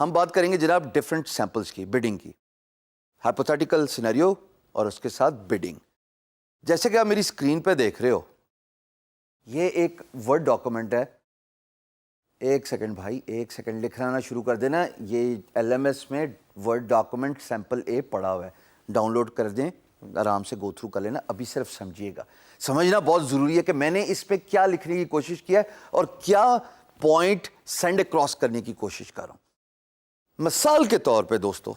ہم بات کریں گے جناب ڈفرینٹ سیمپلز کی، بڈنگ کی، ہائپوتھیٹیکل سینیریو اور اس کے ساتھ بڈنگ. جیسے کہ آپ میری اسکرین پہ دیکھ رہے ہو، یہ ایک ورڈ ڈاکومنٹ ہے. ایک سیکنڈ بھائی، ایک سیکنڈ، لکھنا نہ شروع کر دینا. یہ LMS میں ورڈ ڈاکومنٹ سیمپل A پڑا ہوا ہے، ڈاؤن لوڈ کر دیں، آرام سے گو تھرو کر لینا. ابھی صرف سمجھیے گا، سمجھنا بہت ضروری ہے کہ میں نے اس پہ کیا لکھنے کی کوشش کیا ہے اور کیا پوائنٹ سینڈ اکراس کرنے کی کوشش کر رہا ہوں. مثال کے طور پہ دوستو،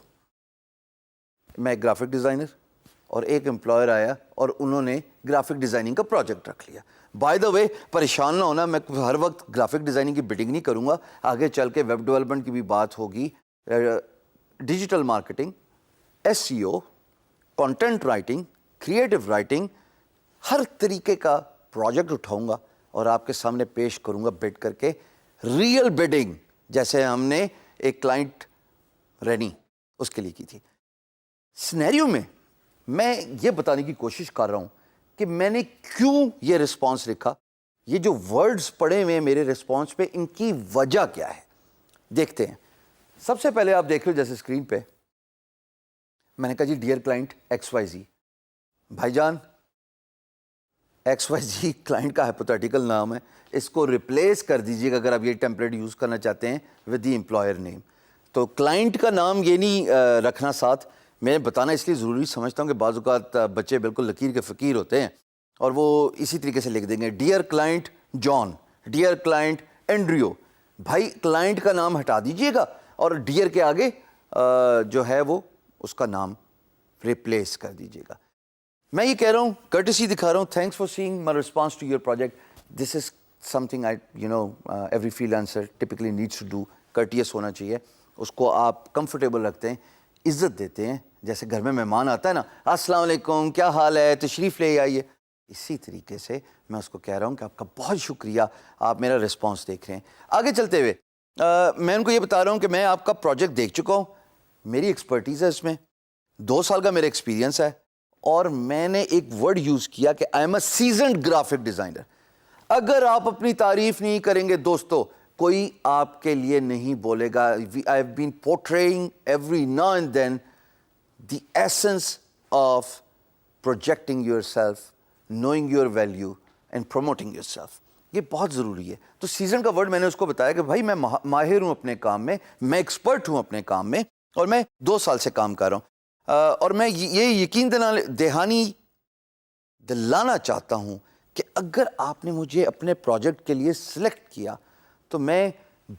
میں ایک گرافک ڈیزائنر اور ایک امپلائر آیا اور انہوں نے گرافک ڈیزائننگ کا پروجیکٹ رکھ لیا. بائی دا وے پریشان نہ ہونا، میں ہر وقت گرافک ڈیزائننگ کی بڈنگ نہیں کروں گا. آگے چل کے ویب ڈیولپمنٹ کی بھی بات ہوگی، digital marketing, SEO، content writing, creative writing, ہر طریقے کا پروجیکٹ اٹھاؤں گا اور آپ کے سامنے پیش کروں گا بڈ کر کے. ریئل بڈنگ جیسے ہم نے ایک کلائنٹ رینی اس کے لیے کی تھی. سینیریو میں یہ بتانے کی کوشش کر رہا ہوں کہ میں نے کیوں یہ رسپانس لکھا. یہ جو ورڈز پڑے ہوئے ہیں میرے رسپانس پہ، ان کی وجہ کیا ہے دیکھتے ہیں. سب سے پہلے آپ دیکھ لو جیسے اسکرین پہ میں نے کہا جی ڈیئر کلائنٹ XYZ. بھائی جان XYZ کلائنٹ کا ہائپوتھیٹیکل نام ہے، اس کو ریپلیس کر دیجیے گا اگر آپ یہ ٹیمپلیٹ یوز کرنا چاہتے ہیں ود دی امپلائر نیم. تو کلائنٹ کا نام یہ نہیں رکھنا ساتھ. میں بتانا اس لیے ضروری سمجھتا ہوں کہ بعض اوقات بچے بالکل لکیر کے فقیر ہوتے ہیں اور وہ اسی طریقے سے لکھ دیں گے ڈیئر کلائنٹ جان، ڈیئر کلائنٹ اینڈریو. بھائی کلائنٹ کا نام ہٹا دیجیے گا اور ڈیئر کے آگے جو ہے وہ اس کا نام ریپلیس کر دیجیے گا. میں یہ کہہ رہا ہوں، کرٹسی دکھا رہا ہوں. Thanks for seeing my response to your project. This is something every freelancer typically needs to do. Courtesy ہونا چاہیے، اس کو آپ کمفرٹیبل رکھتے ہیں، عزت دیتے ہیں. جیسے گھر میں مہمان آتا ہے نا، السلام علیکم، کیا حال ہے، تشریف لے آئیے. اسی طریقے سے میں اس کو کہہ رہا ہوں کہ آپ کا بہت شکریہ، آپ میرا رسپانس دیکھ رہے ہیں. آگے چلتے ہوئے میں ان کو یہ بتا رہا ہوں کہ میں آپ کا پروجیکٹ دیکھ چکا ہوں، میری ایکسپرٹیز ہے اس میں، 2 سال کا میرا ایکسپیرینس ہے، اور میں نے ایک ورڈ یوز کیا کہ I am a seasoned graphic designer. اگر آپ اپنی تعریف نہیں کریں گے دوستو، کوئی آپ کے لیے نہیں بولے گا. I have been portraying every now and then the essence of projecting yourself, knowing your value and promoting yourself. یہ بہت ضروری ہے. تو سیزن کا ورڈ میں نے اس کو بتایا کہ بھائی میں ماہر ہوں اپنے کام میں، میں ایکسپرٹ ہوں اپنے کام میں، اور میں 2 سال سے کام کر رہا ہوں. اور میں یہ یقین دلانا چاہتا ہوں کہ اگر آپ نے مجھے اپنے پروجیکٹ کے لیے سلیکٹ کیا تو میں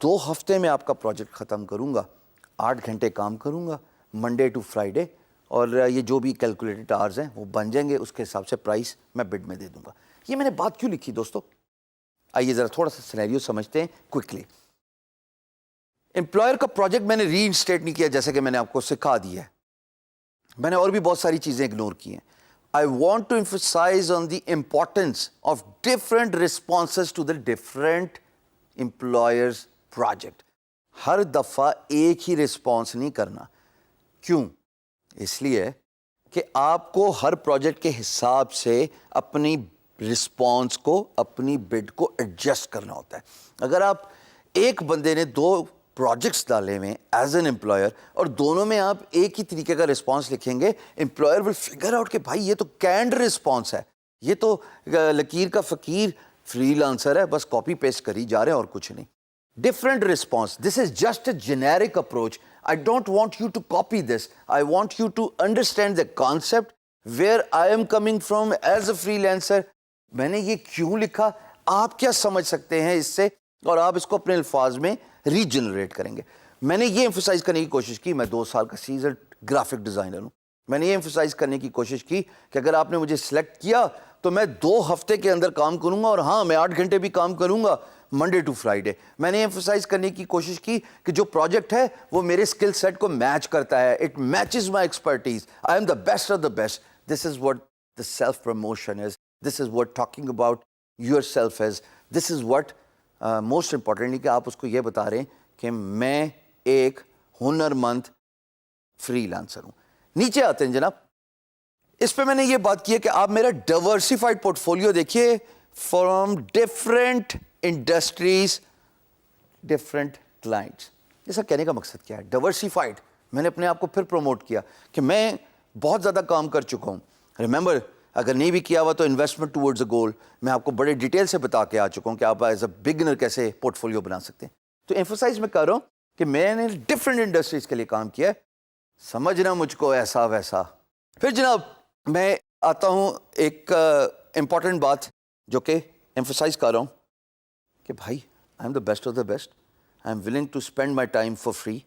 2 ہفتے میں آپ کا پروجیکٹ ختم کروں گا، 8 گھنٹے کام کروں گا منڈے ٹو فرائیڈے، اور یہ جو بھی کیلکولیٹڈ آورز ہیں وہ بن جائیں گے. اس کے حساب سے پرائس میں بڈ میں دے دوں گا. یہ میں نے بات کیوں لکھی دوستو؟ آئیے ذرا تھوڑا سا سینیریو سمجھتے ہیں کوئکلی. امپلائر کا پروجیکٹ میں نے ری انسٹیٹ نہیں کیا، جیسے کہ میں نے آپ کو سکھا دیا ہے. میں نے اور بھی بہت ساری چیزیں اگنور کی ہیں. I want to emphasise on the importance of different responses to the different employers project. ہر دفعہ ایک ہی رسپانس نہیں کرنا. کیوں؟ اس لیے کہ آپ کو ہر پروجیکٹ کے حساب سے اپنی رسپانس کو، اپنی بڈ کو ایڈجسٹ کرنا ہوتا ہے. اگر آپ ایک بندے نے 2 پروجیکٹس ڈالے ہوئے ایز این امپلائر اور دونوں میں آپ ایک ہی طریقے کا رسپانس لکھیں گے، امپلائر ول فگر آؤٹ کہ بھائی یہ تو کینڈ رسپانس ہے، یہ تو لکیر کا فقیر فری لانسر ہے، بس کاپی پیسٹ کری جا رہے ہیں اور کچھ نہیں. Different response. This is just a generic approach. I don't want you to copy this. I want you to understand the concept, where I am coming from as a freelancer. میں نے یہ کیوں لکھا، آپ کیا سمجھ سکتے ہیں اس سے، اور آپ اس کو اپنے الفاظ میں ری جنریٹ کریں گے. میں نے یہ ایمفسائز کرنے کی کوشش کی میں 2 سال کا سیزنڈ گرافک ڈیزائنر ہوں. میں نے یہ ایمفسائز کرنے کی کوشش کی کہ اگر آپ نے مجھے سلیکٹ کیا تو میں 2 ہفتے کے اندر کام کروں گا، اور ہاں میں 8 گھنٹے بھی کام کروں گا منڈے ٹو فرائیڈے. میں نے ایمفسائز کرنے کی کوشش کی کہ جو پروجیکٹ ہے وہ میرے اسکل سیٹ کو میچ کرتا ہے. It matches my expertise. I am the best of the best. This is what the self promotion is. This is what talking about your self is. This is what most importantly کہ آپ اس کو یہ بتا رہے ہیں کہ میں ایک ہنر مند فری لانسر ہوں. نیچے آتے ہیں جناب. اس پہ میں نے یہ بات کی ہے کہ آپ میرا ڈائیورسفائڈ پورٹ فولیو دیکھیے from different industries, different clients. ایسا کہنے کا مقصد کیا ہے؟ ڈائیورسیفائڈ. میں نے اپنے آپ کو پھر پروموٹ کیا کہ میں بہت زیادہ کام کر چکا ہوں. ریممبر, اگر نہیں بھی کیا ہوا تو انویسٹمنٹ ٹورڈز اے گول میں آپ کو بڑے ڈیٹیل سے بتا کے آ چکا ہوں کہ آپ ایز اے بگنر کیسے پورٹ فولیو بنا سکتے ہیں. تو ایمفسائز میں کر رہا ہوں کہ میں نے ڈفرینٹ انڈسٹریز کے لیے کام کیا ہے, سمجھنا مجھ کو ایسا ویسا. پھر جناب میں آتا ہوں ایک امپورٹنٹ بات جو کہ ایمفسائز کر رہا ہوں کہ بھائی I am the best of the best, I am willing to spend my time for free,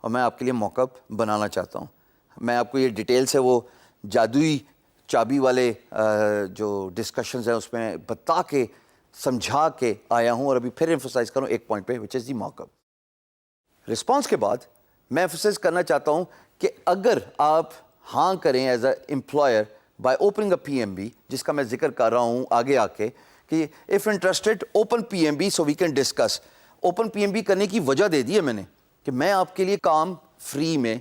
اور میں آپ کے لیے موقع بنانا چاہتا ہوں. میں آپ کو یہ ڈیٹیلس ہے وہ جادوئی چابی والے جو ڈسکشنز ہیں اس میں بتا کے سمجھا کے آیا ہوں, اور ابھی پھر ایمفسائز کروں ایک پوائنٹ پہ, وچ از دی موقع. رسپانس کے بعد میں ایمفسائز کرنا چاہتا ہوں کہ اگر آپ ہاں کریں as a employer by opening a P M B, جس کا میں ذکر کر رہا ہوں آگے آ کے کہ if interested open P M B so we can discuss. Open P M B کرنے کی وجہ دے دی ہے میں نے کہ میں آپ کے لیے کام فری میں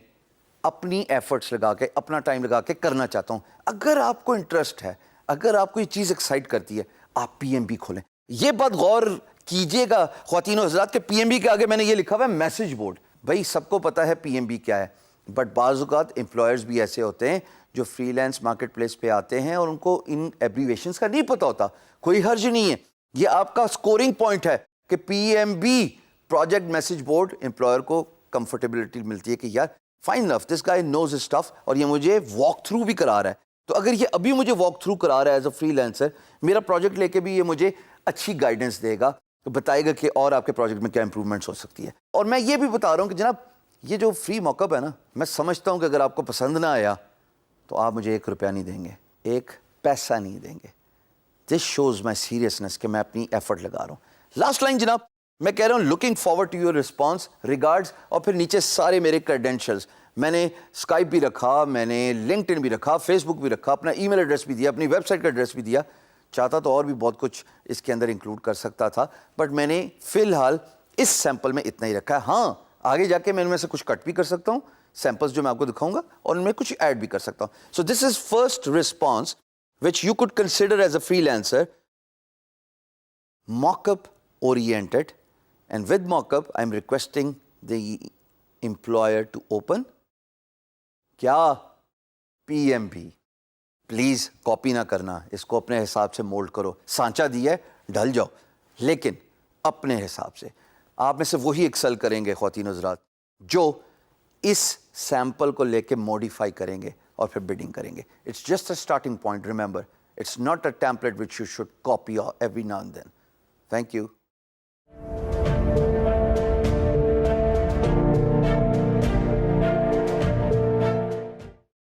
اپنی ایفرٹس لگا کے اپنا ٹائم لگا کے کرنا چاہتا ہوں. اگر آپ کو انٹرسٹ ہے, اگر آپ کو یہ چیز ایکسائٹ کرتی ہے, آپ پی ایم بی کھولیں. یہ بات غور کیجئے گا خواتین و حضرات کہ پی ایم بی کے آگے میں نے یہ لکھا ہوا ہے میسج بورڈ. بھائی سب کو پتا ہے پی ایم بی کیا ہے, بٹ بعض اوقات امپلائرز بھی ایسے ہوتے ہیں جو فری لینس مارکیٹ پلیس پہ آتے ہیں اور ان کو ان ایبریویشنز کا نہیں پتا ہوتا. کوئی حرج نہیں ہے, یہ آپ کا اسکورنگ پوائنٹ ہے کہ P M B project message board employer کو کمفرٹیبلٹی ملتی ہے کہ یار fine enough this guy knows his stuff, اور یہ مجھے واک تھرو بھی کرا رہا ہے. تو اگر یہ ابھی مجھے واک تھرو کرا رہا ہے ایز اے فری لینسر, میرا پروجیکٹ لے کے بھی یہ مجھے اچھی گائیڈنس دے گا, بتائے گا کہ اور آپ کے پروجیکٹ میں کیا امپرومنٹس ہو سکتی ہے. اور میں یہ بھی بتا رہا ہوں کہ جناب یہ جو فری موقع ہے نا, میں سمجھتا ہوں کہ اگر آپ کو پسند نہ آیا تو آپ مجھے 1 روپیہ نہیں دیں گے, 1 پیسہ نہیں دیں گے. دس شوز مائی سیریسنس کہ میں اپنی ایفرٹ لگا رہا ہوں. لاسٹ لائن جناب میں کہہ رہا ہوں looking forward to your response, regards, اور پھر نیچے سارے میرے کریڈینشلز. میں نے اسکائپ بھی رکھا, میں نے لنکڈ ان بھی رکھا, فیس بک بھی رکھا, اپنا ای میل ایڈریس بھی دیا, اپنی ویب سائٹ کا ایڈریس بھی دیا. چاہتا تو اور بھی بہت کچھ اس کے اندر انکلوڈ کر سکتا تھا, بٹ میں نے فی الحال اس سیمپل میں اتنا ہی رکھا ہے. ہاں آگے جا کے میں ان میں سے کچھ کٹ بھی کر سکتا ہوں, سیمپلز جو میں آپ کو دکھاؤں گا, اور ان میں کچھ ایڈ بھی کر سکتا ہوں. So this is first response which you could consider as a freelancer, mock-up oriented, and with mock-up I'm requesting the employer to open کیا P M B. Please copy نہ کرنا, اس کو اپنے حساب سے مولڈ کرو, سانچہ دیا ہے ڈھل جاؤ, لیکن اپنے حساب سے. آپ میں سے وہی ایکسل کریں گے خواتین حضرات جو اس سیمپل کو لے کے موڈیفائی کریں گے اور پھر بڈنگ کریں گے. It's just a starting point, remember it's not a template which you should copy every now and then. Thank you.